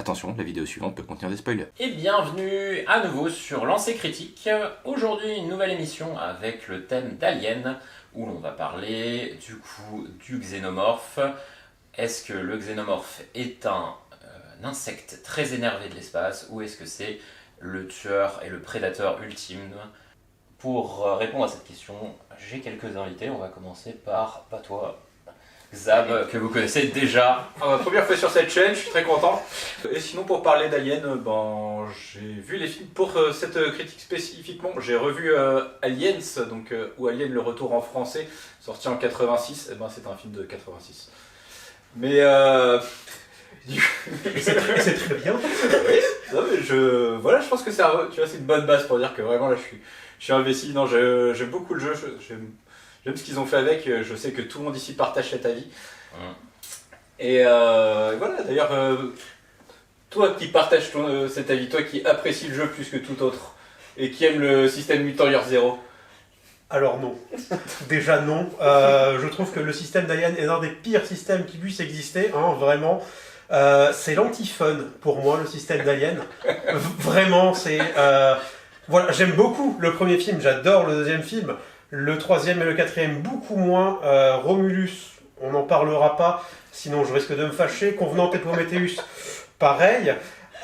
Attention, la vidéo suivante peut contenir des spoilers. Et bienvenue à nouveau sur Lancer Critique. Aujourd'hui, une nouvelle émission avec le thème d'Alien, où l'on va parler du coup du xénomorphe. Est-ce que le xénomorphe est un insecte très énervé de l'espace, ou est-ce que c'est le tueur et le prédateur ultime? Pour répondre à cette question, j'ai quelques invités. On va commencer par toi, Xab, que vous connaissez déjà. Première fois sur cette chaîne, je suis très content. Et sinon, pour parler d'Alien, j'ai vu les films pour cette critique spécifiquement. J'ai revu Aliens, ou Alien le retour en français, sorti en 86. C'est un film de 86. Mais c'est très bien. Non, mais je pense que c'est une bonne base pour dire que vraiment là je suis investi. Non, j'aime beaucoup le jeu, j'aime ce qu'ils ont fait avec. Je sais que tout le monde ici partage cet avis. Et voilà, d'ailleurs, toi qui partages cet avis, toi qui apprécies le jeu plus que tout autre et qui aime le système Mutant Year Zero. Alors non, déjà non. Je trouve que le système d'Alien est l'un des pires systèmes qui puisse exister, vraiment. C'est l'anti-fun pour moi, le système d'Alien. Vraiment, c'est... Voilà, j'aime beaucoup le premier film, j'adore le deuxième film. Le troisième et le quatrième, beaucoup moins. Romulus, on n'en parlera pas, sinon je risque de me fâcher. Convenant et Prometheus, pareil.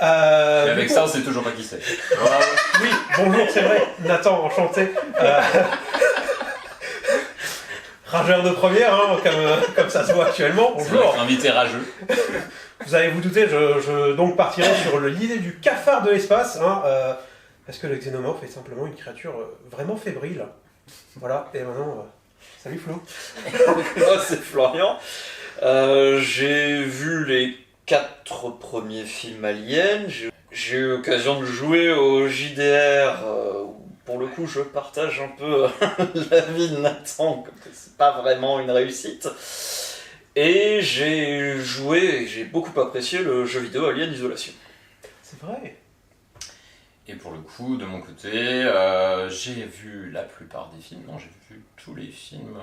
Et avec ça, on sait toujours pas qui c'est. Oui, bonjour, c'est vrai. Nathan, enchanté. Rageur de première, comme ça se voit actuellement. Bonjour. Invité rageux. Vous allez vous douter, je donc partirai sur l'idée du cafard de l'espace, parce que le xénomorphe est simplement une créature vraiment fébrile. Voilà, et maintenant, salut Flo. C'est Florian. J'ai vu les 4 premiers films Alien. J'ai eu l'occasion de jouer au JDR. Pour le coup, je partage un peu l'avis de Nathan, que c'est pas vraiment une réussite. Et j'ai beaucoup apprécié le jeu vidéo Alien Isolation. C'est vrai. Et pour le coup, de mon côté, j'ai vu la plupart des films. Non, j'ai vu tous les films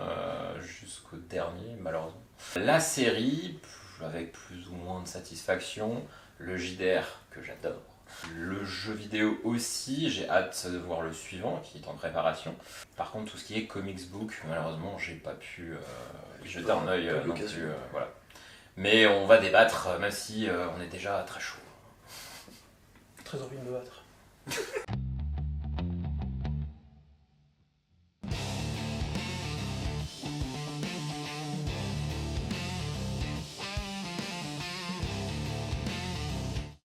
jusqu'au dernier, malheureusement. La série, avec plus ou moins de satisfaction. Le JDR, que j'adore. Le jeu vidéo aussi, j'ai hâte de voir le suivant, qui est en préparation. Par contre, tout ce qui est comics book, malheureusement, j'ai pas pu y jeter un œil non plus. Voilà. Mais on va débattre, même si on est déjà très chaud. Très envie de me battre.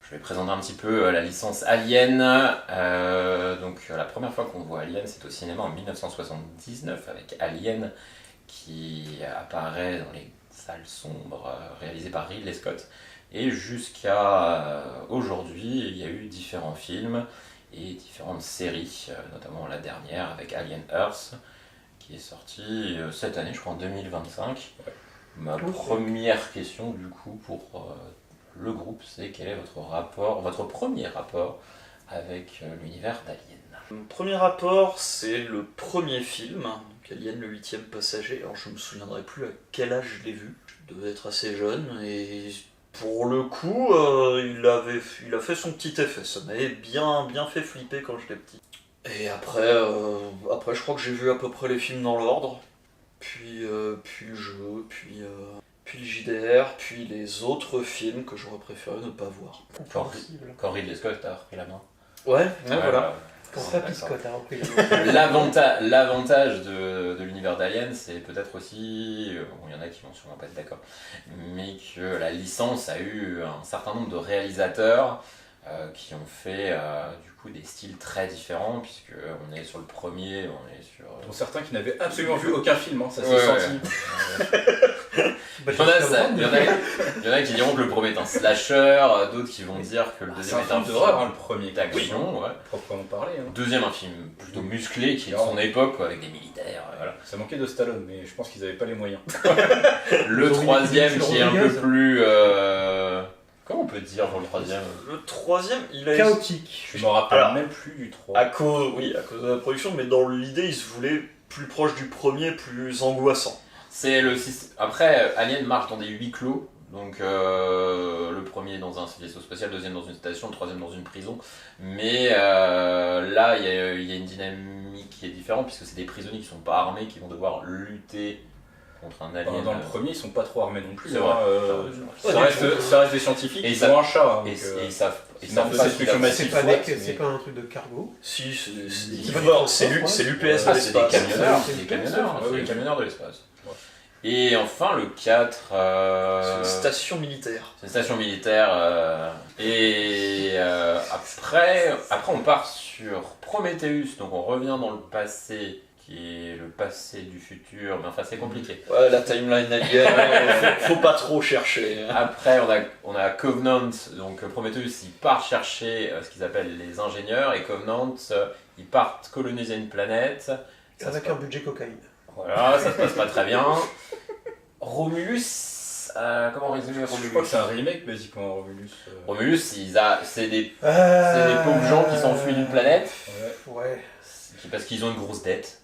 Je vais présenter un petit peu la licence Alien. Donc la première fois qu'on voit Alien, c'est au cinéma en 1979 avec Alien qui apparaît dans les salles sombres réalisées par Ridley Scott. Et jusqu'à aujourd'hui, il y a eu différents films et différentes séries, notamment la dernière avec Alien Earth qui est sortie cette année, je crois en 2025. Ma première question du coup pour le groupe, c'est quel est votre premier rapport avec l'univers d'Alien? Mon premier rapport, c'est le premier film, donc Alien le 8e passager. Alors je me souviendrai plus à quel âge je l'ai vu, je devais être assez jeune, et pour le coup, il a fait son petit effet, ça m'avait bien fait flipper quand j'étais petit. Et après, je crois que j'ai vu à peu près les films dans l'ordre, puis le jeu, puis le JDR, puis les autres films que j'aurais préféré ne pas voir. Quand Ridley Scott a repris la main. Ouais, voilà. Quand Papy Scott a repris le L'avantage de l'univers d'Alien, c'est peut-être aussi, il y en a qui vont sûrement pas être d'accord, mais que la licence a eu un certain nombre de réalisateurs qui ont fait du coup des styles très différents, puisque on est sur le premier, on est sur... Dont certains qui n'avaient absolument vu aucun film, ça s'est senti. Il y en a qui diront que le premier est un slasher, d'autres qui vont dire que le deuxième est un film d'horreur, le premier d'action, proprement parlé. Deuxième, un film plutôt musclé qui est de son époque, avec des militaires. Voilà. Ça manquait de Stallone, mais je pense qu'ils n'avaient pas les moyens. Le troisième qui est un peu plus... Comment on peut dire pour le troisième? Le troisième, il a... chaotique. Je m'en rappelle même plus du 3. À cause de la production, mais dans l'idée, il se voulait plus proche du premier, plus angoissant. C'est le système. Après, Alien marche dans des huis clos, Donc le premier dans un vaisseau spatial, le deuxième dans une station, le troisième dans une prison. Mais là, il y a une dynamique qui est différente puisque c'est des prisonniers qui sont pas armés, qui vont devoir lutter contre un alien. Dans le premier, ils sont pas trop armés non plus. C'est vrai. Ça reste des scientifiques. Et ils ça- ont un chat. Et ils savent ils savent ont pas fait ce qu'il des a trucs fait. C'est pas, Massive c'est Flight, pas un truc de cargo. Si, C'est l'UPS de Ah, c'est des l'espace. camionneurs, C'est c'est des des camionneurs, camionneurs, c'est oui. des camionneurs de l'espace. Et enfin le 4, C'est une station militaire. c'est une station militaire. Après on part sur Prometheus, donc on revient dans le passé, qui est le passé du futur, mais enfin c'est compliqué. Ouais, la timeline alien, faut pas trop chercher. Après on a Covenant, donc Prometheus il part chercher ce qu'ils appellent les ingénieurs, et Covenant ils partent coloniser une planète. Ça Avec se un budget cocaïne. Voilà, ça se passe pas très bien. Romulus, comment résumer Je crois que Romulus? c'est un remake, basiquement, Romulus. Romulus, c'est des pauvres gens qui s'enfuient d'une planète Ouais. parce qu'ils ont une grosse dette.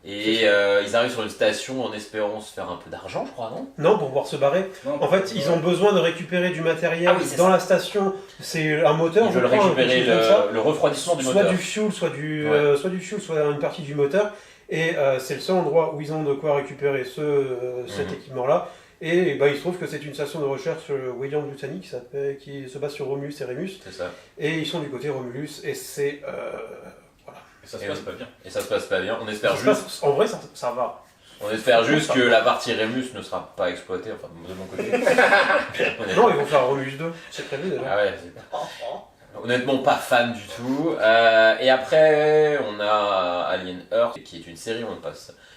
Ouais. Et ils arrivent sur une station en espérant se faire un peu d'argent, je crois, non? Non, pour pouvoir se barrer. Non, En fait, ils ont besoin de récupérer du matériel Ah oui, c'est dans ça. la station. C'est un moteur, Ils je veulent crois, récupérer quelque chose comme ça. le refroidissement du Soit moteur. du fuel, soit du, Ouais. soit du fuel, soit une partie du moteur. Et c'est le seul endroit où ils ont de quoi récupérer cet équipement-là. Et bah, il se trouve que c'est une station de recherche Weyland-Yutani qui se base sur Romulus et Remus. C'est ça. Et ils sont du côté Romulus. Et c'est. Et ça se Et passe oui. pas bien. Et ça se passe pas bien. On espère ça se juste, passe- en vrai, ça va. on espère juste que la partie Remus ne sera pas exploitée, enfin de mon côté. Non, ils vont faire Romulus 2. C'est prévu déjà. Ah ouais, honnêtement pas fan du tout. Et après on a Alien Earth qui est une série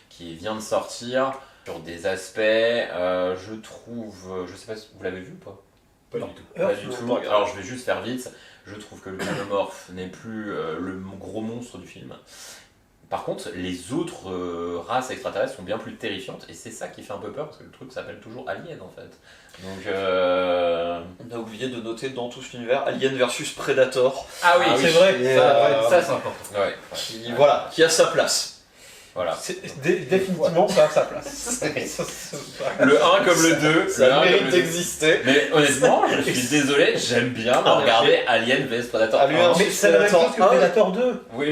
qui vient de sortir sur des aspects. Je trouve, je sais pas si vous l'avez vu ou pas. Pas du tout. Pas Earth, du non. tout. Alors je vais juste faire vite. Je trouve que le xénomorphe n'est plus le gros monstre du film. Par contre, les autres races extraterrestres sont bien plus terrifiantes et c'est ça qui fait un peu peur parce que le truc s'appelle toujours Alien en fait. Donc On a oublié de noter dans tout cet univers Alien versus Predator, ah oui, C'est vrai. Ça, c'est important. Ouais, qui a sa place. voilà. Définitivement, ça a sa place. Le 1 comme le 2, Ça le 1 mérite comme le 2. d'exister. Mais honnêtement, je suis désolé, j'aime bien regarder Alien vs Predator. Alien- Mais c'est la même chose que Predator 2. Oui,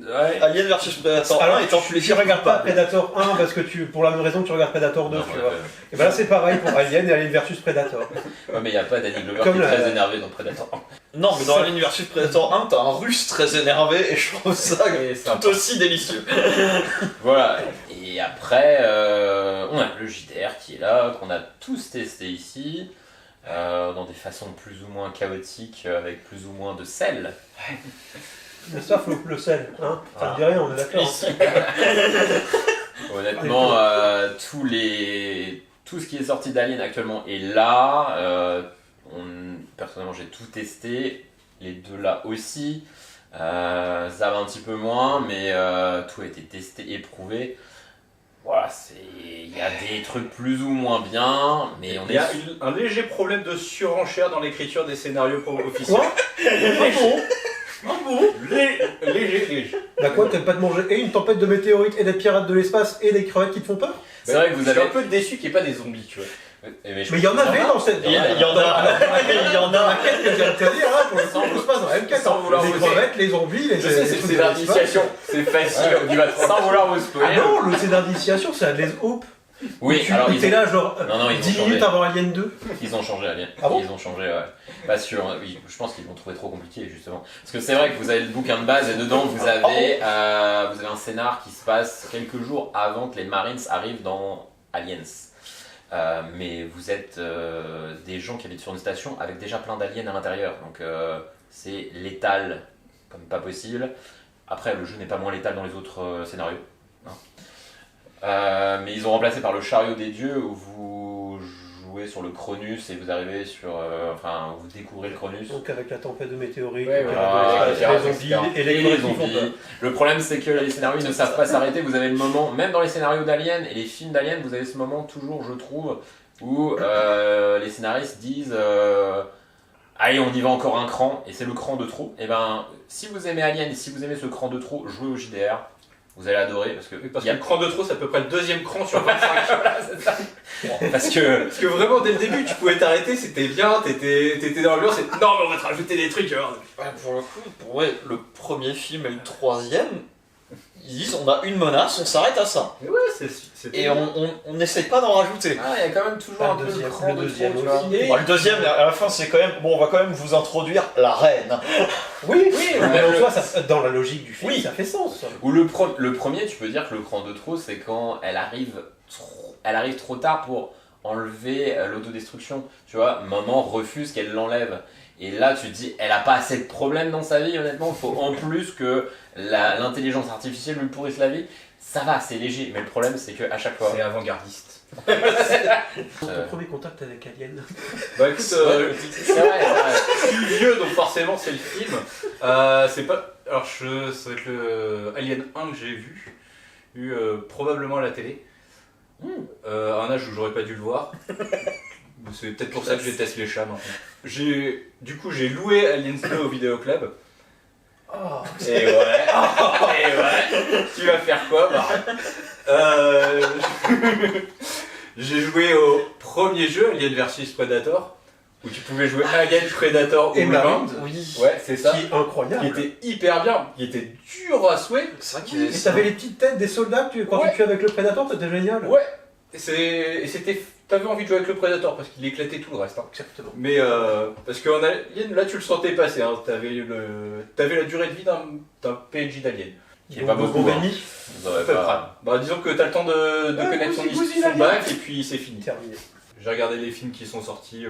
ouais. Alien versus Predator 1 Alors, étant tu plaisir regardes pas coupable. Predator 1 parce que pour la même raison que tu regardes Predator 2, Non, tu vois. Et ben là, c'est pareil pour Alien et Alien versus Predator. Ouais, mais il n'y a pas Danny Glover Comme qui est la- très énervé dans Predator. Non, mais dans Alien versus Predator 1, t'as un russe très énervé et je trouve ça Et ça- tout aussi délicieux. Voilà. Et après, on a le JDR qui est là, qu'on a tous testé ici, dans des façons plus ou moins chaotiques, avec plus ou moins de sel. Mais ça, faut le sel. Hein ça me dit rien, on est d'accord. Honnêtement, tout ce qui est sorti d'Alien actuellement est là. Personnellement, j'ai tout testé. Les deux là aussi. Ça va un petit peu moins, mais tout a été testé, éprouvé. Voilà, il y a des trucs plus ou moins bien, mais on Il y est. a un léger problème de surenchère dans l'écriture des scénarios officiels. Ah bon Léger. Bah quoi, t'aimes pas de manger et une tempête de météorites et des pirates de l'espace et des crevettes qui te font peur? C'est vrai que vous Je suis avez. un peu déçu qu'il n'y ait pas des zombies, tu vois. Mais il y en avait dans cette. Il y en a. Il y en Dans a. la quête que je viens de te dire, hein, pour l'instant, tout se passe dans la M4. Sans vouloir Les vous- crevettes, les zombies, les. Je sais, les c'est trucs c'est de l'espace. l'initiation, c'est facile, on y va sans vouloir vous spoiler. Ah non, le scénar d'initiation, c'est Les Hope. Oui, Tu alors ils t'es ont, là, genre, Non, ils ont 10 changé. minutes avant Alien 2. ils ont changé Alien. Ah bon Ils ont changé, ouais. Pas sûr, oui, je pense qu'ils l'ont trouvé trop compliqué justement. Parce que c'est vrai que vous avez le bouquin de base et dedans vous avez un scénar qui se passe quelques jours avant que les Marines arrivent dans Aliens. Mais vous êtes des gens qui habitent sur une station avec déjà plein d'aliens à l'intérieur. Donc c'est létal comme pas possible. Après, le jeu n'est pas moins létal dans les autres scénarios. Hein. Mais ils ont remplacé par le chariot des dieux où vous jouez sur le Cronus et vous arrivez sur. Enfin, vous découvrez le Cronus. Donc avec la tempête de météorites, Ouais, les voilà, pirates de les l'espace, les pirates, zombies et Et les les crevettes qui font zombies. peur. Le problème, c'est que les scénarios ne savent pas s'arrêter. Vous avez le moment, même dans les scénarios d'Alien et les films d'Alien, vous avez ce moment toujours, je trouve, où les scénaristes disent allez, on y va encore un cran, et c'est le cran de trop. Et ben, si vous aimez Alien et si vous aimez ce cran de trop, jouez au JDR. vous allez adorer parce que Parce il que y a le cran de trop, c'est à peu près le deuxième cran sur 25. voilà, c'est ça. Parce que Parce que vraiment, dès le début, tu pouvais t'arrêter, c'était bien, t'étais dans l'ambiance, et non, mais on va te rajouter des trucs. Pour le coup, le premier film et le troisième, ils disent on a une menace, on s'arrête à ça. Mais ouais, c'était Et on n'essaie pas d'en rajouter. ah, il y a quand même toujours Ah, un peu le deuxième- cran le de deuxième trop, tu vois. aussi. Et- Bon, le deuxième, à la fin, c'est quand même. Bon, on va quand même vous introduire la reine. Oui, mais en le- soi, dans la logique du film, Oui. ça fait sens. Ou le premier, tu peux dire que le cran de trop, c'est quand elle arrive trop tard pour enlever l'autodestruction. Tu vois, maman refuse qu'elle l'enlève. Et là, tu te dis, elle a pas assez de problèmes dans sa vie, honnêtement. Il faut en plus que l'intelligence artificielle lui pourrisse la vie. Ça va, c'est léger. Mais le problème, c'est qu'à chaque fois. C'est avant-gardiste. Ton premier contact avec Alien. Bah écoute, C'est vrai, c'est vrai. je suis vieux, donc forcément, c'est le film. C'est pas. Alors, ça va être le Alien 1 que j'ai vu probablement à la télé. À un âge où j'aurais pas dû le voir. C'est peut-être pour ça que je déteste les chats maintenant. Du coup, j'ai loué Aliens 2 au vidéoclub. Oh, Et ouais, tu vas faire quoi bah, j'ai joué au premier jeu, Alien vs Predator, où tu pouvais jouer Alien, Predator ou Et Rebound. Marine, Oui. Ouais, c'est ça. qui est incroyable. Qui était hyper bien, qui était dur à souhait. C'est vrai qu'il y avait Et ça. t'avais les petites têtes des soldats quand Ouais. tu tuais avec le Predator, c'était génial. Ouais, et c'était. T'avais envie de jouer avec le Predator parce qu'il éclatait tout le reste. Hein. Exactement. Mais parce qu'en Alien, là tu le sentais passer. Hein. T'avais la durée de vie d'un PNJ d'Alien. Qui est pas beaucoup. Bon, Hein. Benny, Vous aurez À peu pas- près. Bah, disons que t'as le temps de connaître son Gouzine, son Alien. bac et puis c'est fini. terminé. J'ai regardé les films qui sont sortis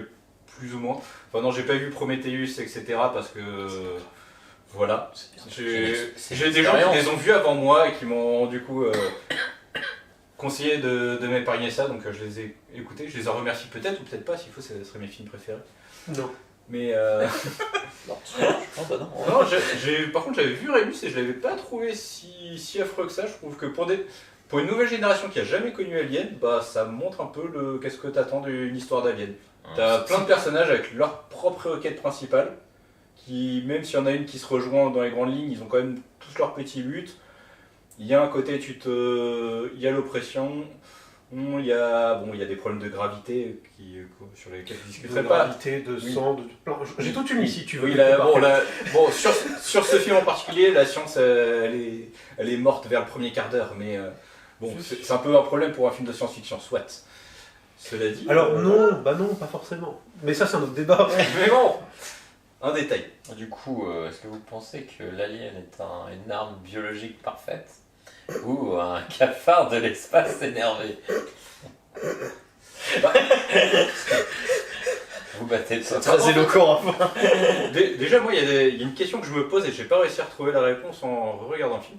plus ou moins. Enfin non, j'ai pas vu Prometheus, etc. parce que voilà. C'est J'ai une des gens qui expérience. les ont vus avant moi et qui m'ont du coup conseillé de m'épargner ça, donc je les ai écoutés. Je les en remercie peut-être ou peut-être pas. S'il faut, ce serait mes films préférés. Non. Mais Non, bah non. non, par contre j'avais vu Rémus et je l'avais pas trouvé si affreux que ça. Je trouve que pour une nouvelle génération qui a jamais connu Alien, bah ça montre un peu qu'est-ce que t'attends d'une histoire d'Alien. T'as plein de personnages avec leur propre quête principale, qui même s'il y en a une qui se rejoint dans les grandes lignes, ils ont quand même tous leurs petits buts. Il y a un côté il y a l'oppression, il y a des problèmes de gravité sur lesquels je De discuterai pas. gravité, de Oui. sang, j'ai toute une liste si tu veux. Oui, quelque part. sur ce film en particulier, la science, elle est morte vers le premier quart d'heure, mais bon, c'est un peu un problème pour un film de science-fiction, soit. Cela dit. Alors non, bah non, pas forcément. Mais ça c'est un autre débat. Mais bon, un détail. Du coup, est-ce que vous pensez que l'alien est une arme biologique parfaite ou un cafard de l'espace énervé? Vous battez le C'est très éloquent. Hein. Déjà, moi, il y a une question que je me pose et j'ai pas réussi à retrouver la réponse en regardant le film.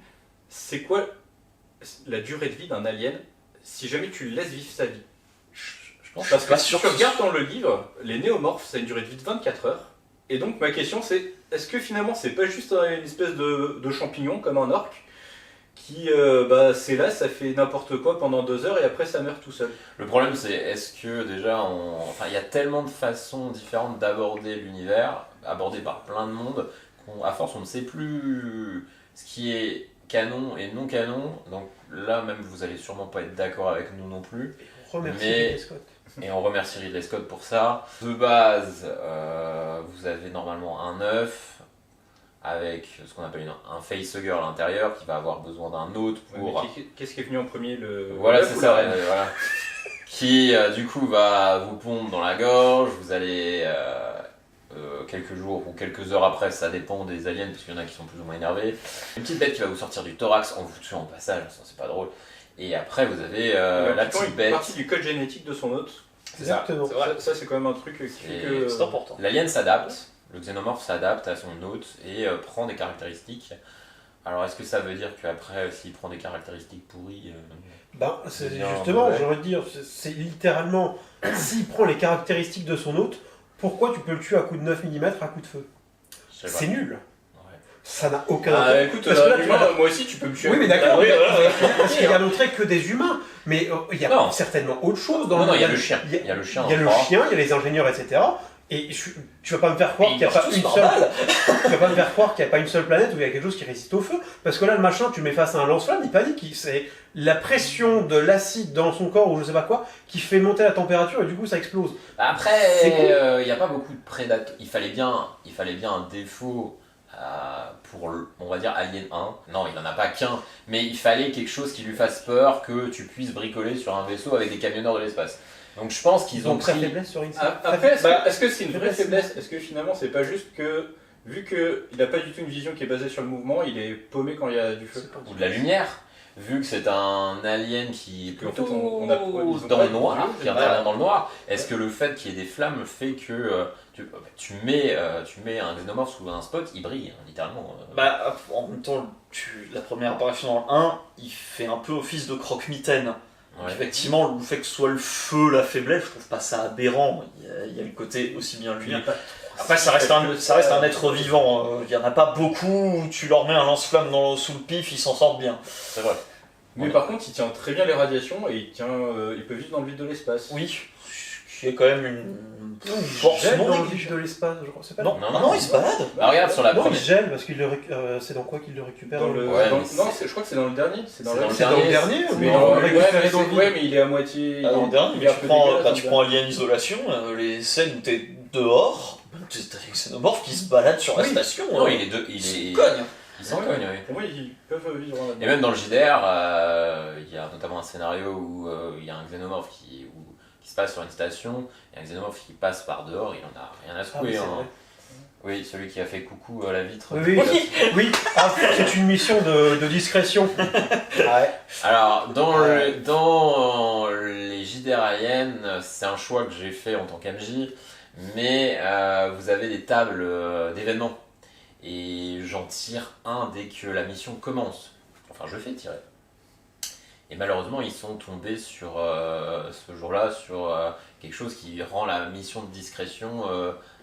C'est quoi la durée de vie d'un alien si jamais tu le laisses vivre sa vie? Je pense Parce que pas si sûr tu regardes dans le livre, les néomorphes, ça a une durée de vie de 24 heures. Et donc ma question c'est, est-ce que finalement c'est pas juste une espèce de champignon comme un orque qui, c'est là, ça fait n'importe quoi pendant 2 heures et après ça meurt tout seul? Le problème, c'est est-ce que déjà, il y a tellement de façons différentes d'aborder l'univers, abordé par plein de monde, qu'à force, on ne sait plus ce qui est canon et non canon. Donc là, même, vous allez sûrement pas être d'accord avec nous non plus. Remercie Mais- Ridley Scott. Et on remercie Ridley Scott pour ça. De base, vous avez normalement un œuf avec ce qu'on appelle un facehugger à l'intérieur qui va avoir besoin d'un autre pour. Qu'est-ce qui est venu en premier, Voilà, l'œuf c'est ou ça, la reine? voilà. Qui du coup va vous pondre dans la gorge, vous allez quelques jours ou quelques heures après, ça dépend des aliens parce qu'il y en a qui sont plus ou moins énervés. Une petite bête qui va vous sortir du thorax en vous tuant au passage, ça c'est pas drôle. Et après vous avez la Appliquant petite une bête. partie du code génétique de son hôte. C'est ça. Exactement. C'est vrai. Ça c'est quand même un truc qui fait Et que... C'est important. L'alien s'adapte, le xénomorphe s'adapte à son hôte et prend des caractéristiques. Alors est-ce que ça veut dire qu'après, s'il prend des caractéristiques pourries, Ben, c'est Bien, justement, ouais. j'ai envie de dire, c'est littéralement, s'il prend les caractéristiques de son hôte, pourquoi tu peux le tuer à coup de 9 mm à coup de feu? je sais pas. C'est nul. Ouais. Ça n'a aucun Ah intérêt. écoute, Parce que là, tu l'humain, vas- moi aussi tu peux me tuer. Oui, mais d'accord, oui, voilà, parce qu'il a montré que des humains, mais il y a Non. certainement autre chose dans Non, non, le il y a le chien. Il y a, Il y a le chien. il y a on le croit. chien, il y a les ingénieurs, etc. Et tu vas pas me faire croire Mais qu'il n'y a pas une par seule... balle. Tu vas pas me faire croire qu'il n'y a pas une seule planète où il y a quelque chose qui résiste au feu. Parce que là, le machin, tu le mets face à un lance-flamme, il panique. C'est la pression de l'acide dans son corps ou je sais pas quoi qui fait monter la température et du coup ça explose. C'est Après, il n'y a pas beaucoup de prédateurs. Il fallait bien un défaut pour, on va dire, Alien 1. Non, il n'en a pas qu'un. Mais il fallait quelque chose qui lui fasse peur, que tu puisses bricoler sur un vaisseau avec des camionneurs de l'espace. Donc je pense qu'ils ont très pris... faiblesse sur une Après, est-ce que c'est une vraie faiblesse? Est-ce que finalement, c'est pas juste que, vu qu'il n'a pas du tout une vision qui est basée sur le mouvement, il est paumé quand il y a du feu? ou de la lumière, vu que c'est un alien qui est En fait, plutôt ils ont dans pas le de noir, vision, qui intervient dans le noir, est-ce que le fait qu'il y ait des flammes fait que tu mets un xénomorphe sous un spot, il brille, hein, littéralement. Bah, en même temps, la première apparition dans le 1, il fait un peu office de croque-mitaine. Ouais. Effectivement, le fait que ce soit le feu, la faiblesse, je trouve pas ça aberrant. Il y a le côté aussi bien lumière. Après, ça reste un être vivant. Il y en a pas beaucoup où tu leur mets un lance-flamme sous le pif, ils s'en sortent bien. C'est vrai. Mais Ouais. par contre, il tient très bien les radiations et il peut vivre dans le vide de l'espace. Oui, qui est quand même une force gèle non dans le négligeable. vide de l'espace, je crois. C'est pas Non, Non, non, non, il se balade. Bah regarde sur la Non, il première... gèle parce c'est dans quoi qu'il le récupère Dans le, Ouais, dans- mais non, je crois que c'est dans le dernier. C'est dans, C'est dans le C'est dans le dernier, dernier Mais ou dans- on le ouais, récupère mais dans le c'est- vide ouais, mais il est à moitié. Ah, dans le dernier, il est un peu dégueulasse, quand dans tu le prends dernier. Alien Isolation, les scènes où t'es dehors, t'as des xénomorphes qui se baladent sur la Oui. station. Non, il se est... cogne. Il s'en Ouais, cogne, oui. Pour moi, ils peuvent vivre là-dedans. Et même dans le JDR, il y a notamment un scénario où il y a un xénomorphe qui se passe sur une station, et un xénomorphe qui passe par dehors, il en a rien à Ah, secouer. oui, c'est hein. vrai. Oui, celui qui a fait coucou à la vitre. Oui, oui. Ah, c'est une mission de discrétion. Ouais. Alors, dans les JDR Aliens, c'est un choix que j'ai fait en tant qu'MJ, mais vous avez des tables d'événements. Et j'en tire un dès que la mission commence. Enfin, je fais tirer. Et malheureusement, ils sont tombés sur ce jour-là sur quelque chose qui rend la mission de discrétion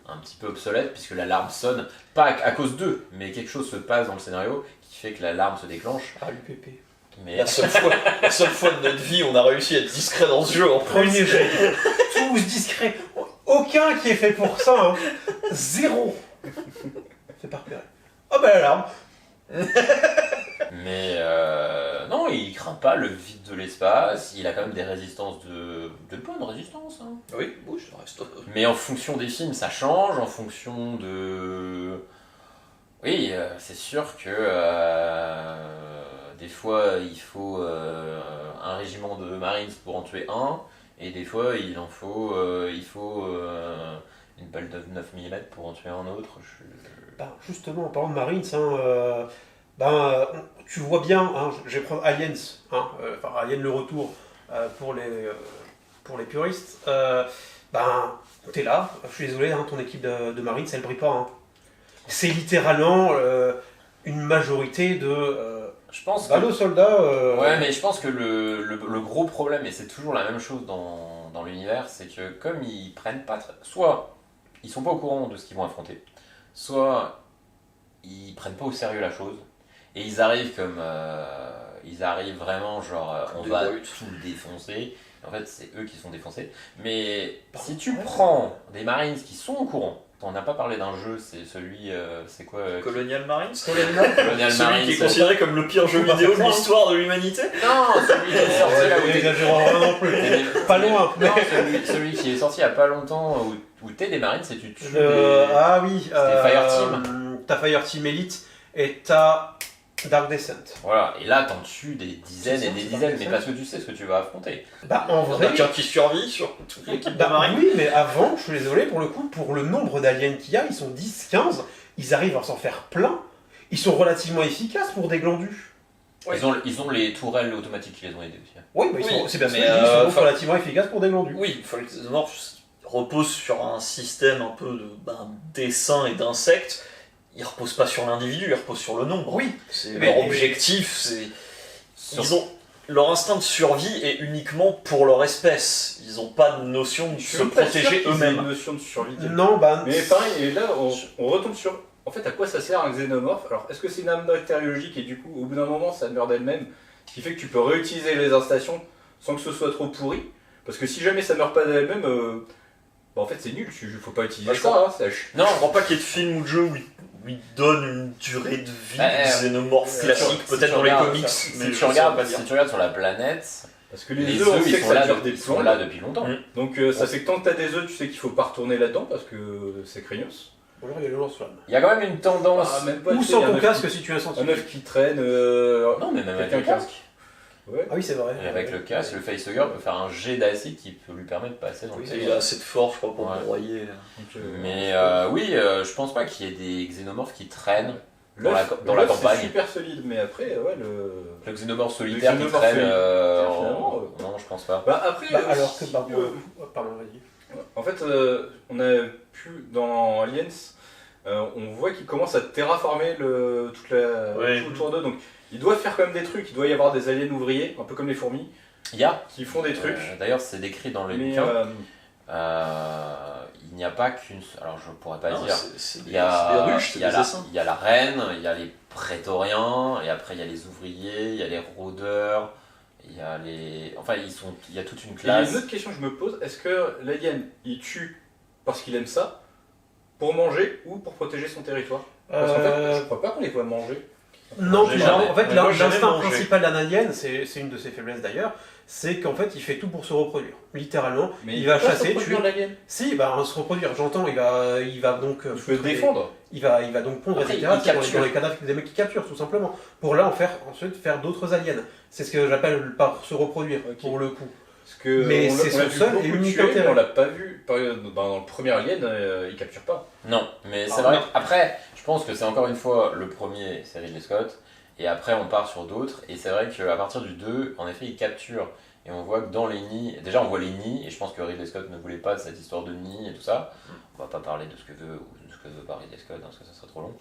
un petit peu obsolète, puisque l'alarme sonne, pas à cause d'eux, mais quelque chose se passe dans le scénario qui fait que l'alarme se déclenche. Ah, l'UPP. Mais La seule fois de notre vie où on a réussi à être discret dans ce jeu en Premier jet. Tous discrets. Aucun qui est fait pour ça. Hein. Zéro. C'est pas repéré. Ah bah l'alarme. Mais non, il craint pas le vide de l'espace, il a quand même des résistances de bonnes résistances. Hein. Oui, ça reste. Mais en fonction des films, ça change, en fonction de... Oui, c'est sûr que des fois, il faut un régiment de Marines pour en tuer un, et des fois, il faut une balle de 9 mm pour en tuer un autre. Ben, justement, en parlant de Marines, tu vois bien, hein, je vais prendre Aliens, enfin Alien le retour pour les puristes. T'es là, je suis désolé, hein, ton équipe de Marines, elle brille pas. Hein. C'est littéralement une majorité de Je pense nos soldats. Ouais, mais je pense que le gros problème, et c'est toujours la même chose dans l'univers, c'est que comme ils prennent pas... Soit ils sont pas au courant de ce qu'ils vont affronter, soit ils prennent pas au sérieux la chose, et ils arrivent ils arrivent vraiment genre on Des va brutes. tout défoncer. En fait, c'est eux qui sont défoncés. Mais Par si contre, tu ouais. prends des Marines qui sont au courant, on n'a pas parlé d'un jeu, c'est celui... c'est quoi Colonial Marines. Colonial Celui Marines. qui est considéré comme le pire jeu On va vidéo faire de ça, l'histoire de l'humanité. Non, celui qui est sorti là où t'es- N'exagérons rien non plus. Pas loin. Non, celui qui est sorti il y a pas longtemps où t'es des Marines et tu tues Ah oui. C'était Fireteam. T'as Fireteam Elite et t'as Dark Descent. Voilà, et là t'en tues des dizaines et C'est des ça, dizaines, c'est mais ça. parce que tu sais ce que tu vas affronter. Bah en Il y en vrai. a qu'un qui survit sur toute l'équipe de Marines. Oui, mais avant, je suis désolé, pour le coup, pour le nombre d'aliens qu'il y a, ils sont 10-15, ils arrivent à s'en faire plein, ils sont relativement efficaces pour des glandus. Ouais. Ils ont les tourelles automatiques qui les ont aidés aussi. Oui, bah, Oui, c'est bien mais, sûr, ils sont enfin- relativement efficaces pour des glandus. Oui, il faut que les xénomorphes reposent sur un système un peu d'essaims et d'insectes. Ils reposent pas sur l'individu, ils reposent sur le nombre. Oui. C'est Mais- leur objectif, leur instinct de survie est uniquement pour leur espèce. Ils n'ont pas de notion de Je suis se même pas sûr protéger qu'ils aient eux-mêmes. une notion de survie. Non, bah. Mais pareil, et là, on retombe sur... En fait, à quoi ça sert un xénomorphe? Alors, est-ce que c'est une arme bactériologique et du coup, au bout d'un moment, ça meurt d'elle-même, ce qui fait que tu peux réutiliser les installations sans que ce soit trop pourri? Parce que si jamais ça meurt pas d'elle-même, Bah, en fait, c'est nul, faut pas utiliser je ça. crois- Hein, Non, je crois pas qu'il y ait de film ou de jeu où il donne une durée de vie xénomorphe classique, si peut-être tu dans les regardes- comics, Si mais tu je sais regardes pas dire. sur la planète, Parce que les œufs, on œufs sait ils que sont ça là dure des ils sont plombes. là depuis longtemps. Mm. Donc ça fait que tant que t'as des œufs, tu sais qu'il faut pas retourner là-dedans parce que c'est craignos. Ou alors il y a le lance-flamme. Il y a quand même une tendance. Ah, même pas, Ou tu sais, sans un ton œuf casque qui- si tu es un Un scientifique. œuf qui traîne. Non, mais même avec quelqu'un le qui a- casque. Ouais. Ah oui, c'est vrai. Et avec le casque, le facehugger peut faire un jet d'acide qui peut lui permettre de passer dans le Et casque. il a assez de force, je crois, pour Ouais. me broyer. Donc, Mais oui, je pense pas qu'il y ait des xénomorphes qui traînent dans l'œuf- la l'œuf, campagne. C'est super solide, mais après, ouais, Le xénomorphe solitaire qui xénomorphe traîne. solitaire, finalement, Non, je pense pas. Bah, après, Alors que, si, pardon, vas-y. en fait, on a pu, dans Aliens, on voit qu'ils commencent à terraformer Ouais. tout autour d'eux. Donc, ils doivent faire quand même des trucs. Il doit y avoir des aliens ouvriers, un peu comme les fourmis, Il y a. qui font des trucs. D'ailleurs, c'est décrit dans le Mais bouquin. Il n'y a pas qu'une. Alors, je pourrais pas Non, dire. c'est Il des y a, ruches, c'est il y a des la, essaims. il y a la reine, il y a les prétoriens, et après il y a les ouvriers, il y a les rôdeurs, il y a les. Enfin, il y a toute une Et il y a classe. une autre question que je me pose, est-ce que l'alien, il tue parce qu'il aime ça, pour manger ou pour protéger son territoire? Parce qu'en fait, je crois pas qu'on les voit manger. Non, Manger, non, jamais. en fait, Mais moi, jamais l'instinct mangé. principal d'un alien, c'est une de ses faiblesses d'ailleurs, c'est qu'en fait, il fait tout pour se reproduire. Littéralement, Mais il va peut pas chasser, se reproduire, tuer. l'alien. Si, bah, se reproduire, j'entends, il va donc. Il peut foutre se des- défendre. Il va donc pondre, Après, etc. il C'est capture. dans les cadavres des mecs qui capturent, tout simplement. Pour là, ensuite faire d'autres aliens. C'est ce que j'appelle par se reproduire, Ok. pour le coup. Parce que Mais on c'est l'a son vu seul beaucoup et unique tuer, mais intérêt. on l'a pas vu. Dans le premier Alien, il capture pas. Non, mais c'est Ah, vrai. non. Après, je pense que c'est encore une fois le premier, c'est Ridley Scott, et après on part sur d'autres, et c'est vrai qu'à partir du 2, en effet, il capture. Et on voit que dans les nids, déjà on voit les nids, et je pense que Ridley Scott ne voulait pas de cette histoire de nids et tout ça. On va pas parler de ce que veut ou de ce que veut pas Ridley Scott, hein, parce que ça serait trop long.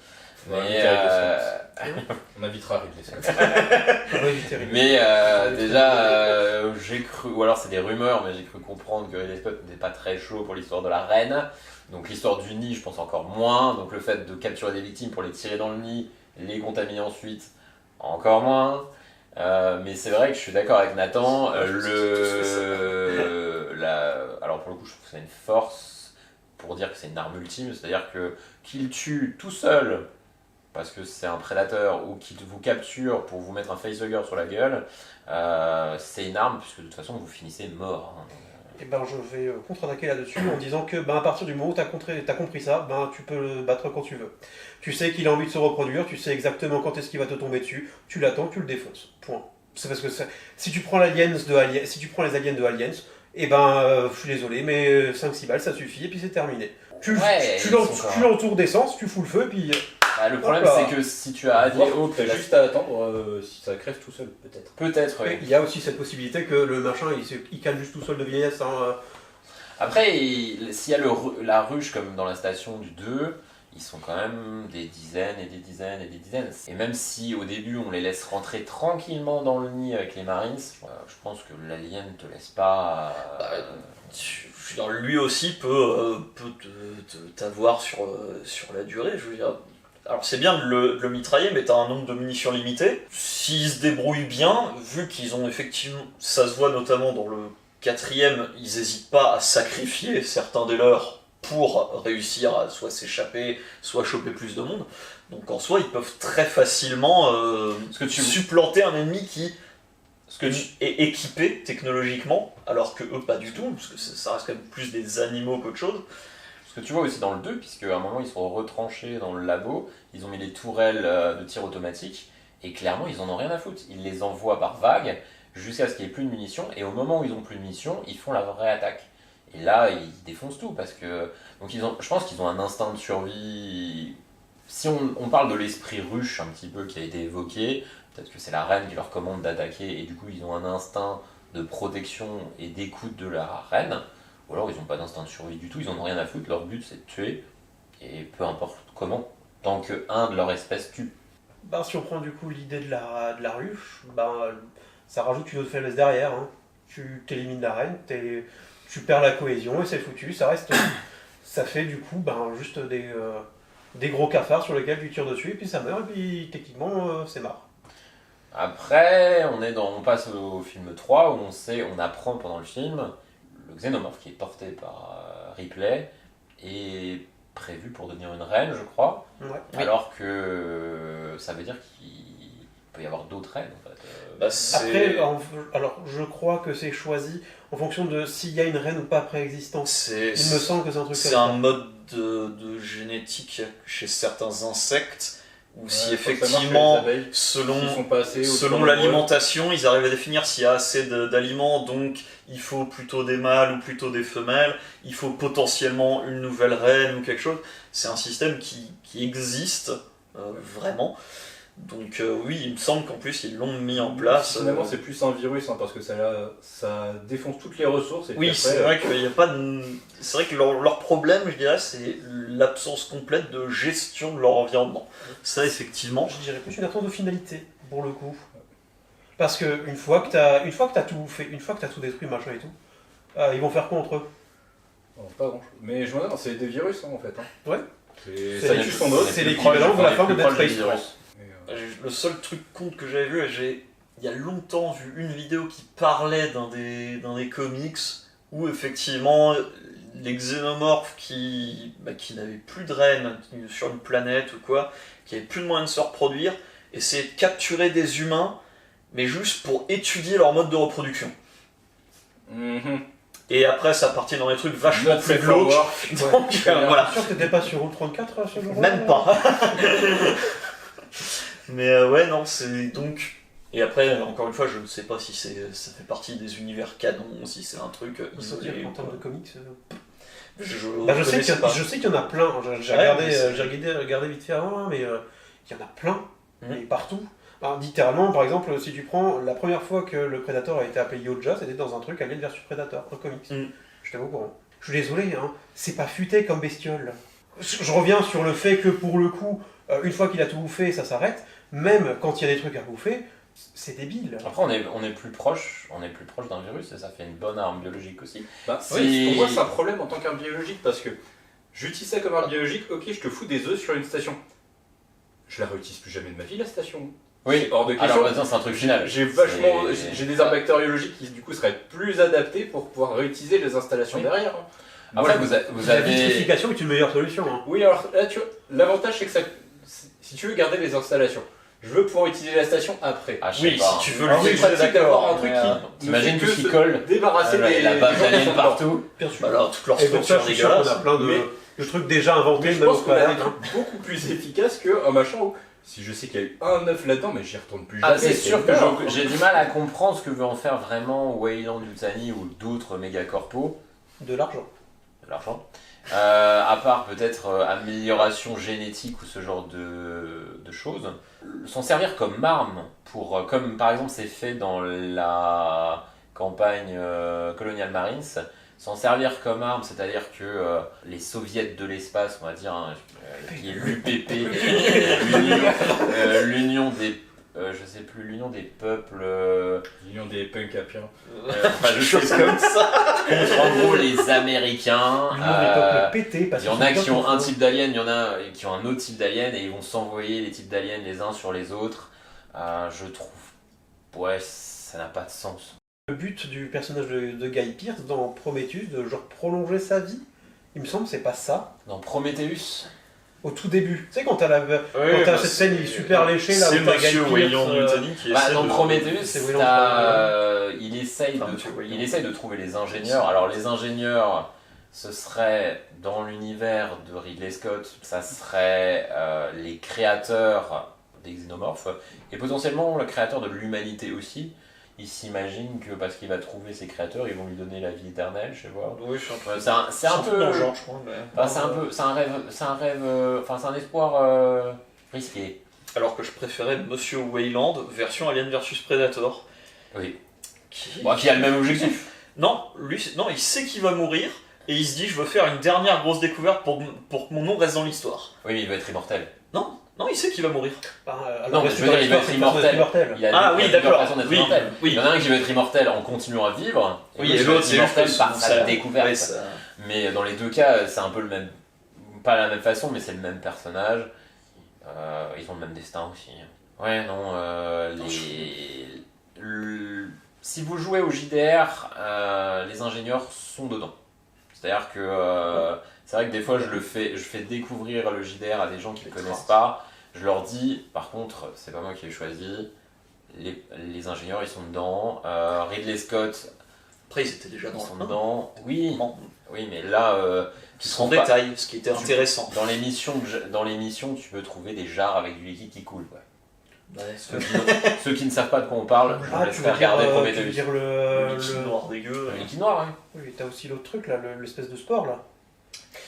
On va Mais, inviter Ridley Scott. On invitera Ridley Scott. Ouais, terrible. Mais déjà, j'ai cru, ou alors c'est des rumeurs, mais j'ai cru comprendre que Ridley Scott n'était pas très chaud pour l'histoire de la reine. Donc l'histoire du nid, je pense encore moins. Donc le fait de capturer des victimes pour les tirer dans le nid, les contaminer ensuite, encore moins. Mais c'est vrai que je suis d'accord avec Nathan. Alors pour le coup, je trouve que c'est une force pour dire que c'est une arme ultime. C'est-à-dire que qu'il tue tout seul parce que c'est un prédateur ou qu'il vous capture pour vous mettre un facehugger sur la gueule, c'est une arme puisque de toute façon vous finissez mort. Hein. Et ben, je vais contre-attaquer là-dessus en disant que à partir du moment où tu as compris ça, tu peux le battre quand tu veux. Tu sais qu'il a envie de se reproduire, tu sais exactement quand est-ce qu'il va te tomber dessus, tu l'attends, tu le défonces. Point. C'est parce que si tu prends si tu prends les aliens de Aliens, et je suis désolé, mais 5-6 balles ça suffit et puis c'est terminé. Tu l'entoures d'essence, tu fous le feu et puis. Bah, le problème Hop là. c'est que si tu as dit oh, T'as juste à attendre si ça crève tout seul, peut-être. peut-être oui. Il y a aussi cette possibilité que le machin il calme juste tout seul de vieillesse. Hein. Après s'il y a la ruche comme dans la station du 2, ils sont quand même des dizaines et des dizaines et des dizaines. Et même si au début on les laisse rentrer tranquillement dans le nid avec les Marines, je pense que l'alien ne te laisse pas. Lui aussi peut t'avoir sur la durée, je veux dire. Alors c'est bien de le mitrailler, mais t'as un nombre de munitions limité. S'ils se débrouillent bien, vu qu'ils ont effectivement, ça se voit notamment dans le 4ème, ils n'hésitent pas à sacrifier certains des leurs pour réussir à soit s'échapper, soit choper plus de monde. Donc en soi, ils peuvent très facilement supplanter un ennemi qui est équipé technologiquement, alors que eux pas du tout, parce que ça reste quand même plus des animaux qu'autre chose. Ce que tu vois aussi dans le 2, puisque à un moment ils sont retranchés dans le labo, ils ont mis des tourelles de tir automatique, et clairement ils en ont rien à foutre. Ils les envoient par vagues jusqu'à ce qu'il n'y ait plus de munitions, et au moment où ils n'ont plus de munitions, ils font la vraie attaque. Et là, ils défoncent tout, parce que. Donc je pense qu'ils ont un instinct de survie. Si on parle de l'esprit ruche un petit peu qui a été évoqué, peut-être que c'est la reine qui leur commande d'attaquer, et du coup ils ont un instinct de protection et d'écoute de la reine. Ou alors ils n'ont pas d'instinct de survie du tout, ils en ont rien à foutre, leur but c'est de tuer, et peu importe comment, tant qu'un de leur espèce tue. Si on prend du coup l'idée de la ruche, ça rajoute une autre faiblesse derrière. Hein. Tu t'élimines la reine, tu perds la cohésion et c'est foutu, ça fait du coup juste des gros cafards sur lesquels tu tires dessus et puis ça meurt et puis techniquement c'est marre. Après, on passe au film 3 où on apprend pendant le film le xénomorphe qui est porté par Ripley est prévue pour devenir une reine, je crois. Ouais. Alors que ça veut dire qu'il peut y avoir d'autres reines en fait. Bah, Après, alors je crois que c'est choisi en fonction de s'il y a une reine ou pas préexistante. Il me semble que c'est un truc C'est comme un ça. mode de génétique chez certains insectes, où si Ouais, je crois que ça marche effectivement, avec les abeilles. selon, S'ils sont pas assez, ou selon trop l'alimentation, ils arrivent à définir s'il y a assez d'aliments, donc il faut plutôt des mâles ou plutôt des femelles, il faut potentiellement une nouvelle reine ou quelque chose. C'est un système qui existe vraiment. Donc oui, il me semble qu'en plus ils l'ont mis en place. Finalement, c'est plus un virus parce que ça défonce toutes les ressources. Et puis Oui, après, c'est vrai qu'il y a pas de... C'est vrai que leur problème, je dirais, c'est l'absence complète de gestion de leur environnement. Ça, effectivement. Je dirais plus une absence de finalité, pour le coup. Parce que une fois que t'as tout fait, une fois que t'as tout détruit, machin et tout, ils vont faire quoi entre eux? bon, pas grand chose. Mais je me demande, c'est des virus en fait. Ouais. Ça tue son autre. C'est l'équivalent de la fin de Dead Space 3. Le seul truc con que j'avais vu, il y a longtemps vu une vidéo qui parlait dans des comics où effectivement les xénomorphes qui n'avaient plus de reine sur une planète ou quoi, qui n'avaient plus de moyens de se reproduire, essayaient de capturer des humains, mais juste pour étudier leur mode de reproduction. Et après, ça partit dans des trucs vachement plus glauques. Donc voilà. T'es sûr que t'étais pas sur Route 34 ce jour-là? Même pas. Mais ouais, non, c'est donc. Et après, encore une fois, je ne sais pas si ça fait partie des univers canons, si c'est un truc isolé. En termes de comics. Je Je sais qu'il y en a plein. J'ai regardé vite fait avant, mais il y en a plein, et partout. Alors, littéralement, par exemple, si tu prends la première fois que le Predator a été appelé Yoja, c'était dans un truc Alien vs Predator, un comics. Je t'avoue au courant. Je suis désolé, c'est pas futé comme bestiole. Je reviens sur le fait que pour le coup, une fois qu'il a tout bouffé, ça s'arrête. Même quand il y a des trucs à bouffer, c'est débile. Après, on est plus proche d'un virus et ça fait une bonne arme biologique aussi. Bah, Si- oui, pour moi, c'est un problème en tant qu'arme biologique parce que j'utilise ça comme arme biologique. Ok, je te fous des œufs sur une station. Je la réutilise plus jamais de ma vie, la station. Oui, C'est hors de question. alors maintenant c'est un truc final. J'ai des armes bactériologiques qui du coup seraient plus adaptées pour pouvoir réutiliser les installations Oui. derrière. Après, Moi, vous La avez. vitrification est une meilleure solution. Oui, alors là, tu vois, l'avantage c'est que si tu veux garder les installations, je veux pouvoir utiliser la station après. Ah, je sais Oui, pas. si tu veux Alors le c'est faire, pratique d'avoir un mais, truc qui t'imagines ne fait tout que ce qui se colle. débarrasser des La base des gens d'alien qui sont partout. Bien sûr. Alors, toutes leurs Et donc ça, structures je suis sûr qu'on a dégueulasses. plein Mais- de trucs déjà inventés, Mais je même pense au qu'on a des préalable. trucs beaucoup plus efficaces qu'un machin où si je sais qu'il y a eu un œuf là-dedans, mais j'y retourne plus jamais. Ah, c'est sûr que mort. j'ai du mal à comprendre ce que veut en faire vraiment Weyland Yutani ou d'autres mégacorpos. De l'argent. De l'argent. À part peut-être amélioration génétique ou ce genre de choses. S'en servir comme arme, comme par exemple c'est fait dans la campagne Colonial Marines, s'en servir comme arme, c'est-à-dire que les soviets de l'espace, on va dire, qui est l'UPP, l'Union des... je sais plus, l'Union des peuples... L'union des punks apiens. enfin, je chose comme ça. Contre en gros les Américains. L'union des peuples pétés, parce Il y en a qu'ils qui ont sont un pas type d'alien, il y en a qui ont un autre type d'alien et ils vont s'envoyer les types d'aliens les uns sur les autres. Je trouve, ouais, ça n'a pas de sens. Le but du personnage de Guy Pearce dans Prometheus, de genre prolonger sa vie, il me semble que c'est pas ça. Dans Prometheus, Au tout début. Tu sais, quand t'as cette scène, il est super léché là. C'est où t'as Guy Monsieur Pearce, Weyland Yutani qui essaie dans de... Prometheus, c'est Weyland il essaye Enfin, Monsieur Weyland. il essaye de trouver les ingénieurs. Alors les ingénieurs, ce serait dans l'univers de Ridley Scott, ça serait les créateurs des xénomorphes et potentiellement le créateur de l'humanité aussi. Il s'imagine que parce qu'il va trouver ses créateurs, ils vont lui donner la vie éternelle, je sais pas. Oui, je suis un peu... C'est un peu dans le genre, je crois. Mais... Enfin, c'est un rêve, enfin c'est un espoir risqué. Alors que je préférais Monsieur Weyland, version Alien vs Predator. Oui. Qui... Qui a le même objectif. Non, non, il sait qu'il va mourir, et il se dit, je veux faire une dernière grosse découverte pour que mon nom reste dans l'histoire. Oui, mais il va être immortel. Non, il sait qu'il va mourir. Non, mais je veux dire, il va être immortel. Il a Ah oui, plusieurs d'accord. façons d'être Oui, immortel. oui. Il y en a un qui va être immortel en continuant à vivre, Oui, et l'autre, c'est immortel juste par sa ça- découverte. ouais, ça- Mais dans les deux cas, c'est un peu le même, pas la même façon, mais c'est le même personnage. Ils ont le même destin aussi. Ouais, non, si vous jouez au JDR, les ingénieurs sont dedans. C'est-à-dire que c'est vrai que des fois je fais découvrir le JDR à des gens qui ne le connaissent pas. Je leur dis, par contre, c'est pas moi qui ai choisi, les ingénieurs ils sont dedans, Ridley Scott, Après, ils étaient déjà ils dans sont le 1. dedans. Oui, Bon, oui, mais là, qui sont en détail, ce qui était intéressant. dans l'émission, tu peux trouver des jarres avec du liquide qui coule. Ouais. Ouais, Ceux qui ne savent pas de quoi on parle, je vous Ah, laisse tu veux dire, regarder tu veux Prometheus. dire le liquide noir dégueu. Le liquide noir, oui. Oui, t'as aussi l'autre truc là, l'espèce de sport là.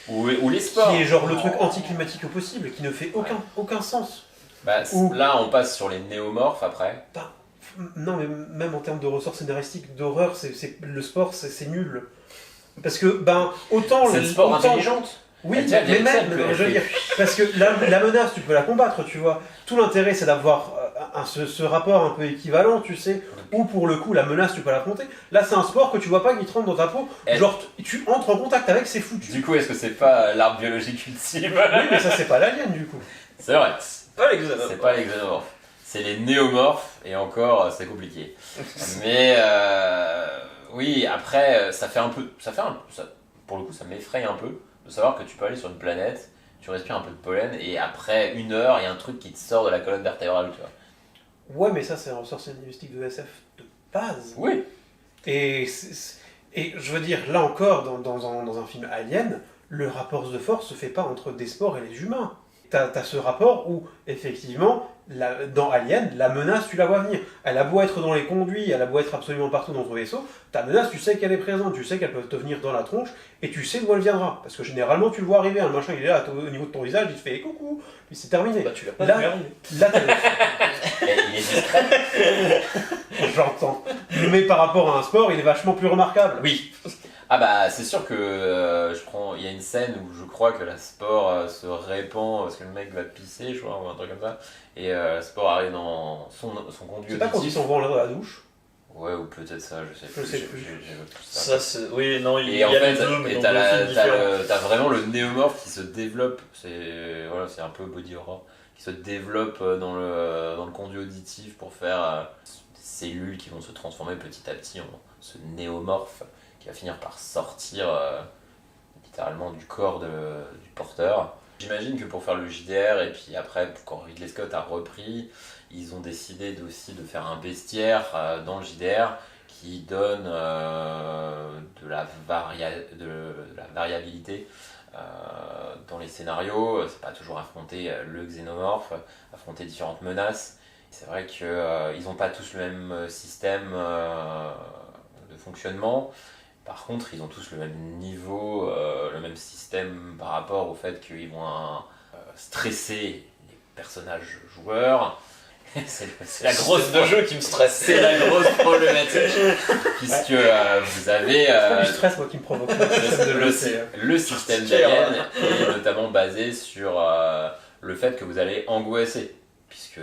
Ou les sports. Qui est genre le truc anticlimatique au possible, qui ne fait aucun sens. Bah, Ou- là, on passe sur les néomorphes après. Non, mais même en termes de ressort scénaristique, d'horreur, le sport, c'est nul. Parce que, ben, autant... C'est le sport autant- intelligente. Oui, Elle tient mais des même, recettes, je veux dire, parce que la menace, tu peux la combattre, tu vois. Tout l'intérêt, c'est d'avoir ce rapport un peu équivalent, tu sais, où pour le coup, la menace, tu peux l'affronter. Là, c'est un sport que tu vois pas qui te rentre dans ta peau. Elle- Genre, tu entres en contact avec, c'est foutu. Du coup, est-ce que c'est pas l'arbre biologique ultime? Oui, mais ça, c'est pas l'alien, du coup. C'est vrai. Pas les xénomorphes. C'est pas les xénomorphes. C'est les néomorphes, et encore, c'est compliqué. Mais oui, après, pour le coup, ça m'effraie un peu de savoir que tu peux aller sur une planète, tu respires un peu de pollen, et après 1 heure, il y a un truc qui te sort de la colonne vertébrale, tu vois. Ouais, mais ça, c'est un ressort scénaristique de SF de base. Oui. Et je veux dire, là encore, dans un film Alien, le rapport de force se fait pas entre des sports et les humains. T'as ce rapport où, effectivement, dans Alien, la menace, tu la vois venir. Elle a beau être dans les conduits, elle a beau être absolument partout dans ton vaisseau, ta menace, tu sais qu'elle est présente, tu sais qu'elle peut te venir dans la tronche, et tu sais d'où elle viendra. Parce que généralement, tu le vois arriver, un machin, il est là, au niveau de ton visage, il te fait coucou, puis c'est terminé. Bah, tu l'as pas Là- vu arriver. Là, t'as Et il est discret. j'entends. Mais par rapport à un sport, il est vachement plus remarquable. Oui. Ah bah c'est sûr que il y a une scène où je crois que la spore se répand parce que le mec va pisser, je crois, ou un truc comme ça, et la spore arrive dans son conduit C'est pas quand ils auditif. sont vont là dans la douche. Ouais, ou peut-être ça, je sais plus. sais plus. J'ai plus ça. Ça, c'est... Oui, non, il y Et en a fait, les deux, mais et dans t'as, deux films différents. t'as vraiment le néomorphe qui se développe, c'est un peu body horror, qui se développe dans le conduit auditif pour faire des cellules qui vont se transformer petit à petit en ce néomorphe qui va finir par sortir littéralement du corps du porteur. J'imagine que pour faire le JDR, et puis après, quand Ridley Scott a repris, ils ont décidé aussi de faire un bestiaire dans le JDR qui donne de la variabilité dans les scénarios. C'est pas toujours affronter le xénomorphe, affronter différentes menaces. C'est vrai qu'ils n'ont pas tous le même système de fonctionnement. Par contre, ils ont tous le même niveau, le même système par rapport au fait qu'ils vont stresser les personnages joueurs. C'est la grosse de jeu qui me stresse. C'est la grosse problématique, puisque vous avez C'est pas du stress, moi, qui me provoque. le système d'Alien est notamment basé sur le fait que vous allez angoisser, puisque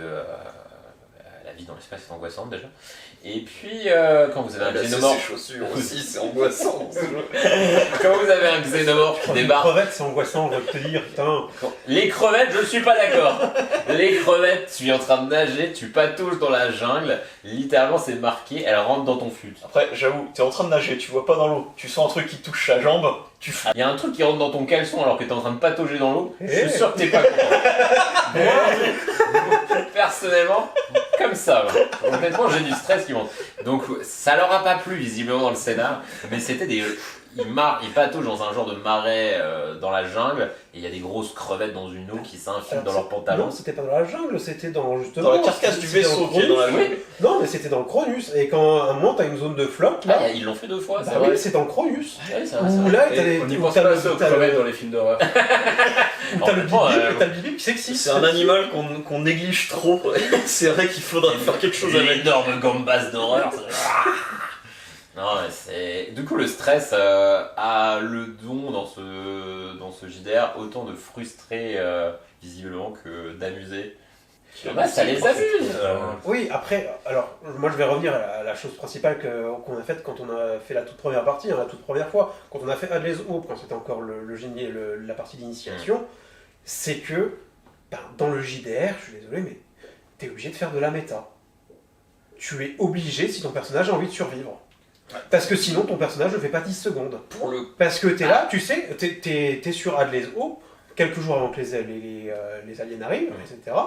la vie dans l'espace est angoissante déjà. Et puis, quand vous avez un xénomorphe... Ses chaussures aussi, c'est angoissant dans ce jeu. Quand vous avez un xénomorphe qui Une débarque... crevette, c'est angoissant, on va te dire, putain. Les crevettes, je suis pas d'accord. Les crevettes, tu es en train de nager, tu patauges dans la jungle, littéralement c'est marqué, elles rentrent dans ton fut. Après, j'avoue, t'es en train de nager, tu vois pas dans l'eau, tu sens un truc qui touche sa jambe, tu fous. Il y a un truc qui rentre dans ton caleçon alors que t'es en train de patauger dans l'eau, je Eh. suis sûr que t'es pas content. Moi, personnellement, comme ça, complètement j'ai du stress qui monte. Donc ça leur a pas plu visiblement dans le scénar, mais c'était des... Ils pataugent dans un genre de marais dans la jungle, et il y a des grosses crevettes dans une eau qui s'infilent dans leurs pantalons. Non, c'était pas dans la jungle, c'était dans justement. Dans la carcasse du c'était vaisseau le qui est dans la Cronus. jungle. Non, mais c'était dans le Cronus. Et quand à un moment t'as une zone de flotte, là. Ah, ils l'ont fait 2 fois, Bah c'est oui, vrai. c'est dans le Cronus. Ouais, c'est vrai, c'est Où vrai. là, t'as Et on n'y où pense t'as pas le- assez aux t'as le- crevettes dans les films d'horreur. où t'as le Honnêtement, bibi, et t'as le bibi qui s'excite. C'est un animal qu'on néglige trop. C'est vrai qu'il faudrait faire quelque chose avec. L'énorme gambas d'horreur. Non, mais c'est... Du coup, le stress a le don dans ce JDR autant de frustrer visiblement que d'amuser. Ça les amuse. Oui, après, alors, moi je vais revenir à la chose principale qu'on a faite quand on a fait la toute première partie, hein, la toute première fois, quand on a fait Hadley's Hope, quand c'était encore le génie, la partie d'initiation, c'est que, ben, dans le JDR, je suis désolé, mais t'es obligé de faire de la méta. Tu es obligé si ton personnage a envie de survivre. Parce que sinon, ton personnage ne fait pas 10 secondes. Pour le Parce que t'es là, tu sais, t'es sur Adleso, quelques jours avant que les aliens arrivent, etc.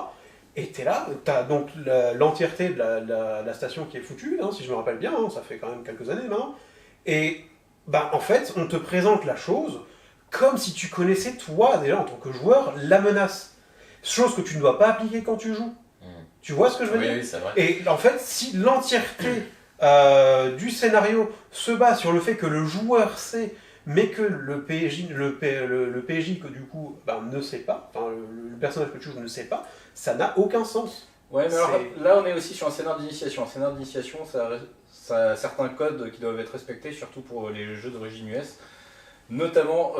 Et t'es là, t'as donc l'entièreté de la station qui est foutue, hein, si je me rappelle bien, hein, ça fait quand même quelques années maintenant. Et bah, en fait, on te présente la chose comme si tu connaissais, toi, déjà en tant que joueur, la menace. Chose que tu ne dois pas appliquer quand tu joues. Tu vois ce que je veux dire? Oui, c'est vrai. Et en fait, si l'entièreté du scénario se base sur le fait que le joueur sait, mais que le PJ que du coup ne sait pas, enfin le personnage que tu joues ne sait pas, ça n'a aucun sens. Ouais, mais alors, là on est aussi sur un scénario d'initiation. Un scénario d'initiation, ça a certains codes qui doivent être respectés, surtout pour les jeux d'origine US. Notamment,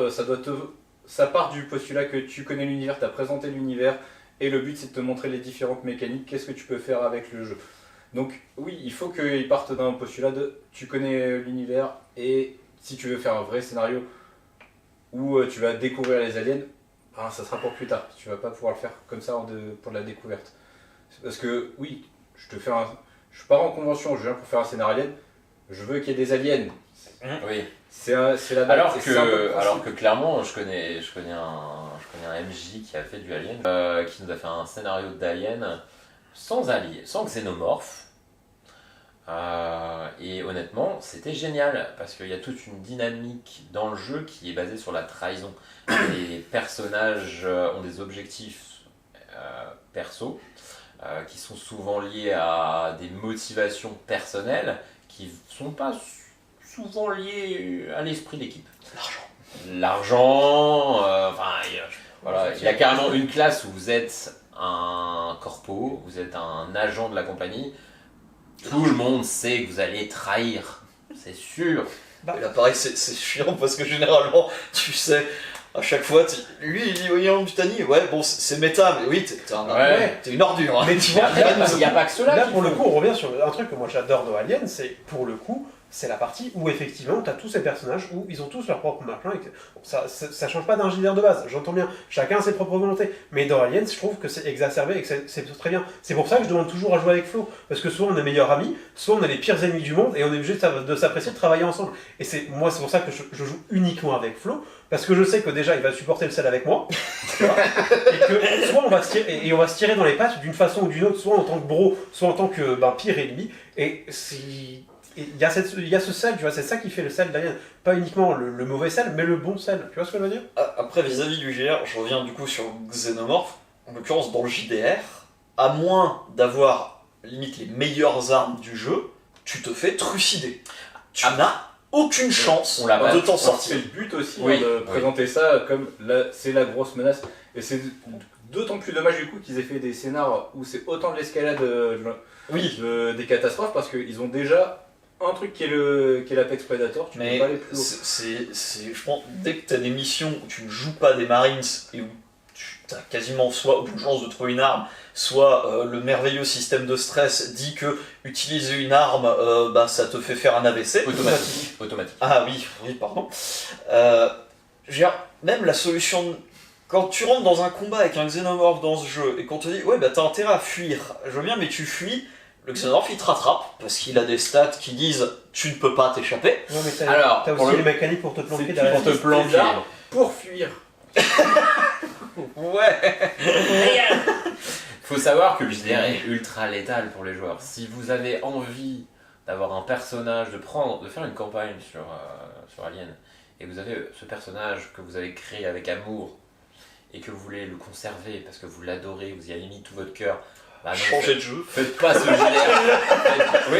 ça part du postulat que tu connais l'univers, tu as présenté l'univers, et le but c'est de te montrer les différentes mécaniques, qu'est-ce que tu peux faire avec le jeu. Donc oui, il faut qu'ils partent d'un postulat de tu connais l'univers, et si tu veux faire un vrai scénario où tu vas découvrir les aliens, ça sera pour plus tard. Tu vas pas pouvoir le faire comme ça pour la découverte. Parce que oui, je pars en convention, je viens pour faire un scénario alien, je veux qu'il y ait des aliens. Oui. C'est la base. Alors que clairement, je connais un MJ qui a fait du Alien, qui nous a fait un scénario d'Alien sans xénomorphe. Et honnêtement, c'était génial parce qu'il y a toute une dynamique dans le jeu qui est basée sur la trahison. Les personnages ont des objectifs perso qui sont souvent liés à des motivations personnelles qui sont pas souvent liés à l'esprit d'équipe. L'argent, voilà, il y a carrément une classe où vous êtes un corpo, vous êtes un agent de la compagnie. Tout le monde sait que vous allez trahir, c'est sûr. Et là, pareil, c'est chiant parce que généralement, tu sais, à chaque fois, lui il dit oui, Butani, ouais, bon, c'est méta, mais oui, t'es une ordure. Hein. Mais tu vois, il n'y a pas que cela. Là, pour le coup, on revient sur un truc que moi j'adore dans Alien, c'est pour le coup, c'est la partie où effectivement tu as tous ces personnages où ils ont tous leur propre machin. Bon, ça change pas d'un JDR de base, j'entends bien, chacun a ses propres volontés. Mais dans Alien, je trouve que c'est exacerbé et que c'est très bien. C'est pour ça que je demande toujours à jouer avec Flo, parce que soit on est meilleurs amis, soit on est les pires ennemis du monde et on est obligé de s'apprécier, de travailler ensemble. Et c'est pour ça que je joue uniquement avec Flo, parce que je sais que déjà il va supporter le sel avec moi, tu vois, et que soit on va se tirer dans les pattes d'une façon ou d'une autre, soit en tant que bro, soit en tant que pire ennemi. Et il y a ce sel, tu vois, c'est ça qui fait le sel d'Alien. Pas uniquement le mauvais sel, mais le bon sel. Tu vois ce que je veux dire? Après, vis-à-vis du GR, je reviens du coup sur Xenomorph. En l'occurrence, dans le JDR, à moins d'avoir limite les meilleures armes du jeu, tu te fais trucider. Tu n'as aucune chance de t'en sortir. C'est le but aussi de présenter ça comme c'est la grosse menace. Et c'est d'autant plus dommage du coup qu'ils aient fait des scénars où c'est autant de l'escalade des catastrophes, parce qu'ils ont déjà un truc qui est l'Apex Predator, tu peux pas aller plus haut. Je pense, dès que tu as des missions où tu ne joues pas des Marines et où tu as quasiment soit aucune chance de trouver une arme, soit le merveilleux système de stress dit que utiliser une arme, ça te fait faire un AVC. Automatique. Ah oui, pardon. Même la solution... Quand tu rentres dans un combat avec un xénomorphe dans ce jeu et qu'on te dit ouais t'as intérêt à fuir, je veux bien mais tu fuis, le xénomorphe il te rattrape parce qu'il a des stats qui disent tu ne peux pas t'échapper. Non mais t'as aussi les mécaniques pour te planquer derrière. Pour te planquer. Pour fuir. Ouais. Faut savoir que le JDR est ultra létal pour les joueurs. Si vous avez envie d'avoir un personnage, de faire une campagne sur Alien, et vous avez ce personnage que vous avez créé avec amour, et que vous voulez le conserver parce que vous l'adorez, vous y avez mis tout votre cœur, changez de jeu. Faites pas ce JDR. Oui,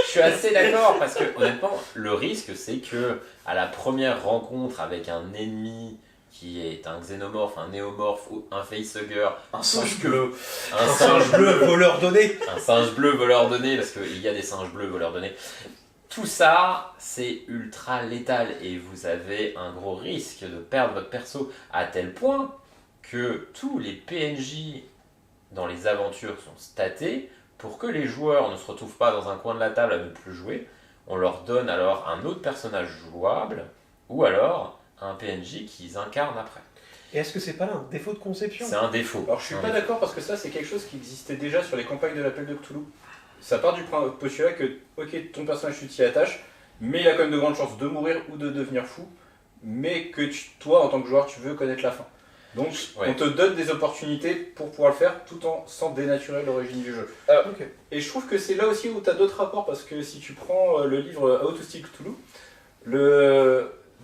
je suis assez d'accord parce que honnêtement, le risque c'est que à la première rencontre avec un ennemi qui est un xénomorphe, un néomorphe ou un facehugger, un singe bleu, un singe bleu voleur donné, un singe bleu voleur donné, parce qu'il y a des singes bleus voleurs donnés. Tout ça, c'est ultra létal et vous avez un gros risque de perdre votre perso à tel point que tous les PNJ dans les aventures sont statés pour que les joueurs ne se retrouvent pas dans un coin de la table à ne plus jouer. On leur donne alors un autre personnage jouable ou alors un PNJ qu'ils incarnent après. Et est-ce que c'est pas là un défaut de conception? C'est un défaut. Alors je suis pas d'accord parce que ça c'est quelque chose qui existait déjà sur les campagnes de l'appel de Cthulhu. ça part du postulat que, ok, ton personnage tu t'y attaches, mais il a quand même de grandes chances de mourir ou de devenir fou, mais que toi, en tant que joueur, tu veux connaître la fin. Donc, on te donne des opportunités pour pouvoir le faire tout en sans dénaturer l'origine du jeu. Ok. Et je trouve que c'est là aussi où tu as d'autres rapports, parce que si tu prends le livre How to Steal Cthulhu,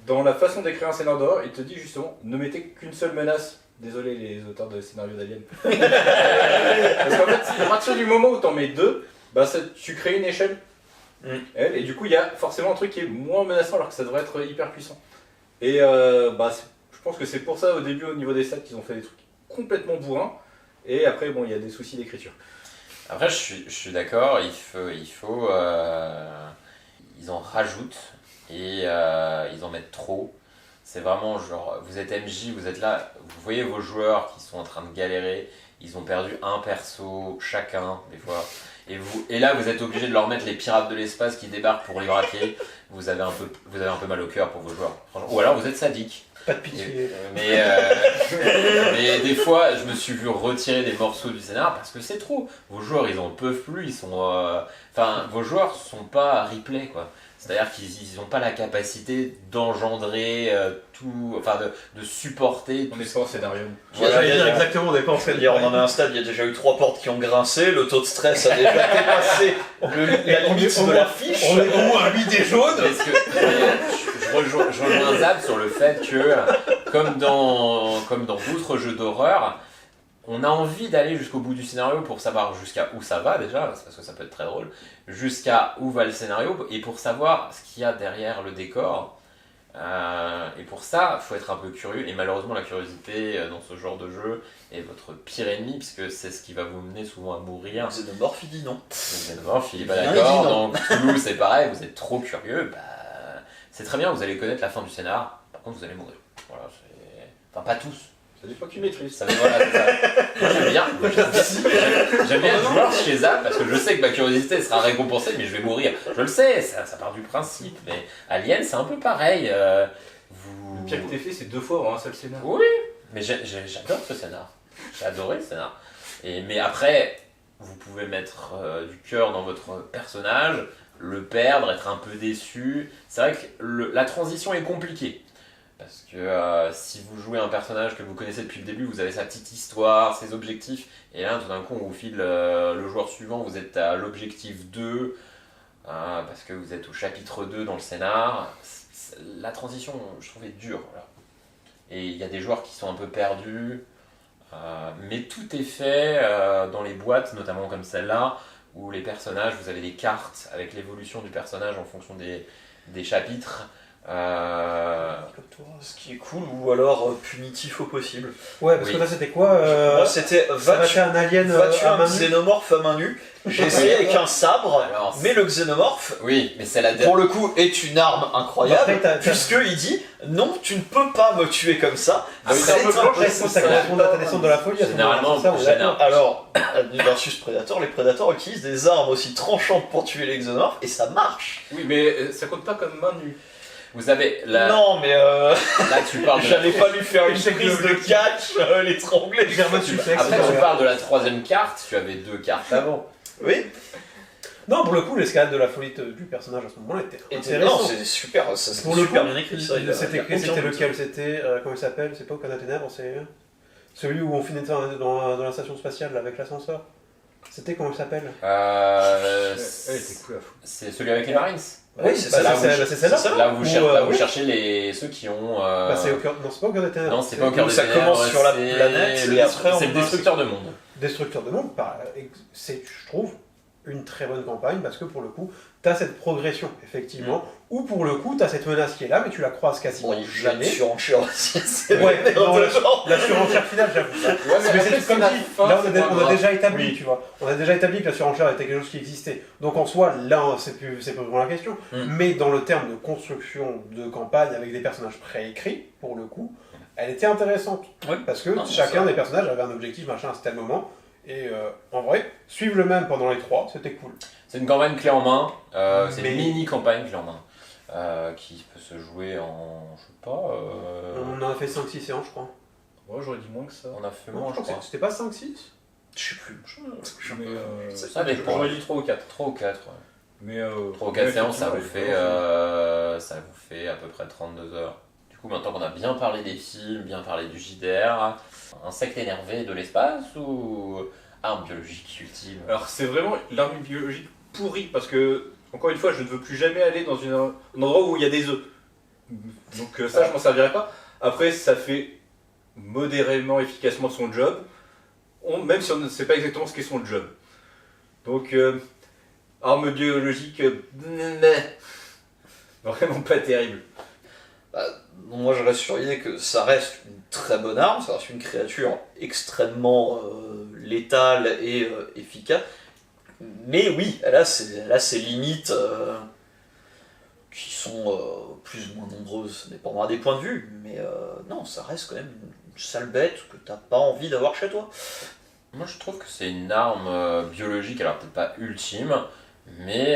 dans la façon d'écrire un scénario d'horreur, il te dit justement, ne mettez qu'une seule menace. Désolé les auteurs de scénarios d'Alien. Parce qu'en fait, à partir du moment où tu en mets deux, bah, tu crées une échelle. Et du coup, il y a forcément un truc qui est moins menaçant alors que ça devrait être hyper puissant. Et je pense que c'est pour ça au début au niveau des stats qu'ils ont fait des trucs complètement bourrins. Et après, bon, il y a des soucis d'écriture. Après, je suis d'accord, ils en rajoutent et ils en mettent trop. C'est vraiment genre, vous êtes MJ, vous êtes là, vous voyez vos joueurs qui sont en train de galérer, ils ont perdu un perso chacun, des fois. Et là, vous êtes obligé de leur mettre les pirates de l'espace qui débarquent pour les braquer. Vous avez un peu mal au cœur pour vos joueurs. Ou alors, vous êtes sadique. Pas de pitié. Mais des fois, je me suis vu retirer des morceaux du scénar parce que c'est trop. Vos joueurs, ils en peuvent plus. Vos joueurs sont pas replay, quoi. C'est-à-dire qu'ils n'ont pas la capacité d'engendrer tout, enfin de supporter. On est pas en scénario. Exactement, on n'est pas en scénario. On en a un stade, il y a déjà eu 3 portes qui ont grincé, le taux de stress a déjà dépassé la limite de la fiche. On est au moins à 8 des jaunes. Je rejoins Zab sur le fait que, comme dans d'autres jeux d'horreur, on a envie d'aller jusqu'au bout du scénario pour savoir jusqu'à où ça va déjà, parce que ça peut être très drôle, jusqu'à où va le scénario, et pour savoir ce qu'il y a derrière le décor. Et pour ça, il faut être un peu curieux, et malheureusement la curiosité dans ce genre de jeu est votre pire ennemi, puisque c'est ce qui va vous mener souvent à mourir. Le Xenomorph, il dit non. Le Xenomorph, il est pas d'accord, donc Cthulhu c'est pareil, vous êtes trop curieux, c'est très bien, vous allez connaître la fin du scénar, par contre vous allez mourir. Voilà, enfin pas tous. Ça dépend qui maîtrise. Voilà, c'est ça. Moi j'aime bien être joueur chez Zap parce que je sais que ma curiosité sera récompensée, mais je vais mourir. Je le sais, ça part du principe. Mais Alien, c'est un peu pareil. Le pire que t'aies fait, c'est 2 fois avoir un seul scénar. Oui, mais j'adore ce scénar. J'ai adoré le scénar. Mais après, vous pouvez mettre du cœur dans votre personnage, le perdre, être un peu déçu. C'est vrai que la transition est compliquée. Parce que si vous jouez un personnage que vous connaissez depuis le début, vous avez sa petite histoire, ses objectifs, et là tout d'un coup on vous file le joueur suivant, vous êtes à l'objectif 2, parce que vous êtes au chapitre 2 dans le scénar. La transition, je trouve, est dure. Voilà. Et il y a des joueurs qui sont un peu perdus, mais tout est fait dans les boîtes, notamment comme celle-là, où les personnages, vous avez des cartes avec l'évolution du personnage en fonction des chapitres. Ce qui est cool, ou alors punitif au possible. Ouais, parce que là c'était quoi Moi c'était va tuer un alien un xénomorphe à main nue. J'ai essayé avec un sabre, mais le xénomorphe, oui, mais c'est pour le coup, est une arme incroyable, Après, puisqu'il dit non, tu ne peux pas me tuer comme ça. Ça correspond à ta descente de la folie. Généralement, alors, versus Predator, les Predators utilisent des armes aussi tranchantes pour tuer les xénomorphes, et ça marche. Oui, mais ça compte pas comme main nue. Vous avez Non, mais là tu parles. j'allais pas lui faire une prise de catch, l'étrangler. Après tu parles de la 3e carte, tu avais 2 cartes avant. Oui. Non, pour le coup, l'escalade de la folie du personnage à ce moment-là était intéressant. Non, c'est super, c'est Pour le super coup, bien écrit ça. C'était lequel? C'était, comment il s'appelle? C'est pas Aucun des Ténèbres, c'est celui où on finit dans la station spatiale là, avec l'ascenseur. C'était comment il s'appelle? C'est cool à fou. C'est celui avec les Marines. Oui, c'est celle-là. C'est celle-là. Là vous cherchez ceux qui ont. Non, c'est pas Au Cœur des Ténèbres. Non, c'est pas Au Cœur des Ça Ténèbres. commence sur la planète et après c'est le destructeur de monde. Destructeur de monde, c'est, je trouve, une très bonne campagne parce que pour le coup, t'as cette progression, effectivement, ou pour le coup, t'as cette menace qui est là, mais tu la croises quasiment jamais. La surenchère aussi, c'est ouais, non, la surenchère finale, j'avoue. Mais c'est comme dit, là on a déjà établi, tu vois, on a déjà établi que la surenchère était quelque chose qui existait. Donc en soi, là, c'est pas vraiment la question. Mais dans le terme de construction de campagne avec des personnages préécrits, pour le coup, elle était intéressante. Parce que chacun des personnages avait un objectif, machin, à tel moment. Et en vrai, suivre le même pendant les 3, c'était cool. C'est une campagne clé en main, c'est une mini-campagne clé en main, qui peut se jouer en, je sais pas... On en a fait 5-6 séances, je crois. Ouais, j'aurais dit moins que ça. On a fait Non, moins, je crois que c'était pas 5-6 ? Je sais plus. Mais, Ça dépend. J'aurais dit 3 ou 4. 3 ou 4, ouais. Mais 3 ou 4 séances, ça vous effectivement, fait à peu près 32 heures. Du coup, maintenant qu'on a bien parlé des films, bien parlé du JDR, insecte énervé de l'espace ou arme biologique ultime? Alors c'est vraiment l'arme biologique pourrie parce que, encore une fois, je ne veux plus jamais aller dans un endroit où il y a des œufs. Donc ça, je m'en servirai pas. Après, ça fait modérément, efficacement son job, même si on ne sait pas exactement ce qu'est son job. Donc, arme biologique, vraiment pas terrible. Moi, je reste sur l'idée que ça reste une très bonne arme, ça reste une créature extrêmement létale et efficace. Mais oui, elle a ses limites qui sont plus ou moins nombreuses, ça dépendra des points de vue. Mais non, ça reste quand même une sale bête que t'as pas envie d'avoir chez toi. Moi, je trouve que c'est une arme biologique, alors peut-être pas ultime, mais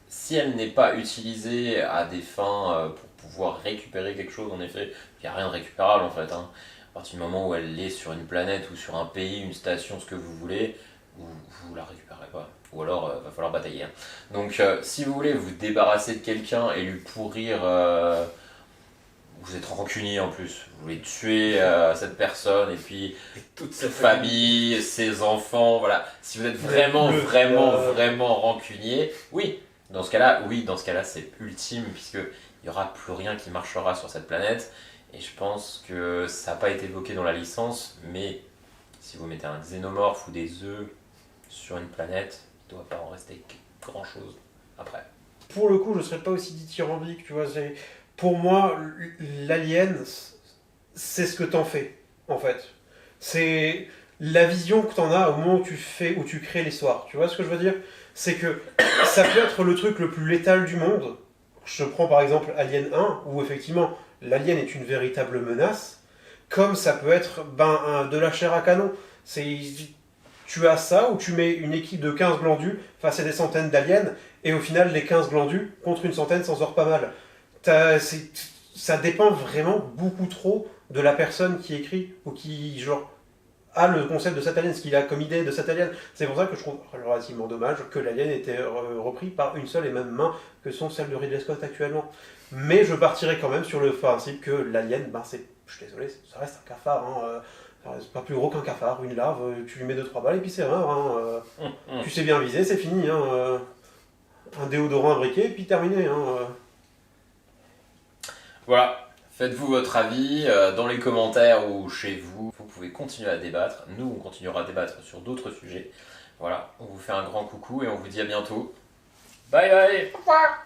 si elle n'est pas utilisée à des fins pour pouvoir récupérer quelque chose, en effet, il n'y a rien de récupérable en fait. Hein. À partir du moment où elle est sur une planète ou sur un pays, une station, ce que vous voulez, vous la récupérez pas. Ou alors, va falloir batailler. Hein. Donc, si vous voulez vous débarrasser de quelqu'un et lui pourrir, vous êtes rancunier en plus. Vous voulez tuer cette personne et puis Toute sa famille, ses enfants, voilà. Si vous êtes vraiment rancunier, oui. Dans ce cas-là, c'est ultime puisque il n'y aura plus rien qui marchera sur cette planète. Et je pense que ça n'a pas été évoqué dans la licence, mais si vous mettez un xénomorphe ou des œufs sur une planète, il ne doit pas en rester grand-chose après. Pour le coup, je serais pas aussi dithyrambique, tu vois. Pour moi, l'alien, c'est ce que t'en fais, en fait. C'est la vision que t'en as au moment où tu crées l'histoire. Tu vois ce que je veux dire? C'est que ça peut être le truc le plus létal du monde. Je prends par exemple Alien 1, où effectivement l'alien est une véritable menace, comme ça peut être de la chair à canon. Tu as ça, où tu mets une équipe de 15 glandus face à des centaines d'aliens, et au final les 15 glandus contre une centaine s'en sort pas mal. Ça dépend vraiment beaucoup trop de la personne qui écrit, ou qui a le concept de cet alien, ce qu'il a comme idée de cet alien. C'est pour ça que je trouve relativement dommage que l'alien ait été repris par une seule et même main que sont celles de Ridley Scott actuellement. Mais je partirai quand même sur le principe que l'alien, je suis désolé, ça reste un cafard. C'est pas plus gros qu'un cafard, une larve, tu lui mets 2-3 balles et puis c'est rare. Tu sais bien viser, c'est fini. Un déodorant imbriqué et puis terminé. Voilà, faites-vous votre avis dans les commentaires ou chez vous. Vous pouvez continuer à débattre. Nous, on continuera à débattre sur d'autres sujets. Voilà, on vous fait un grand coucou et on vous dit à bientôt. Bye bye. Au revoir.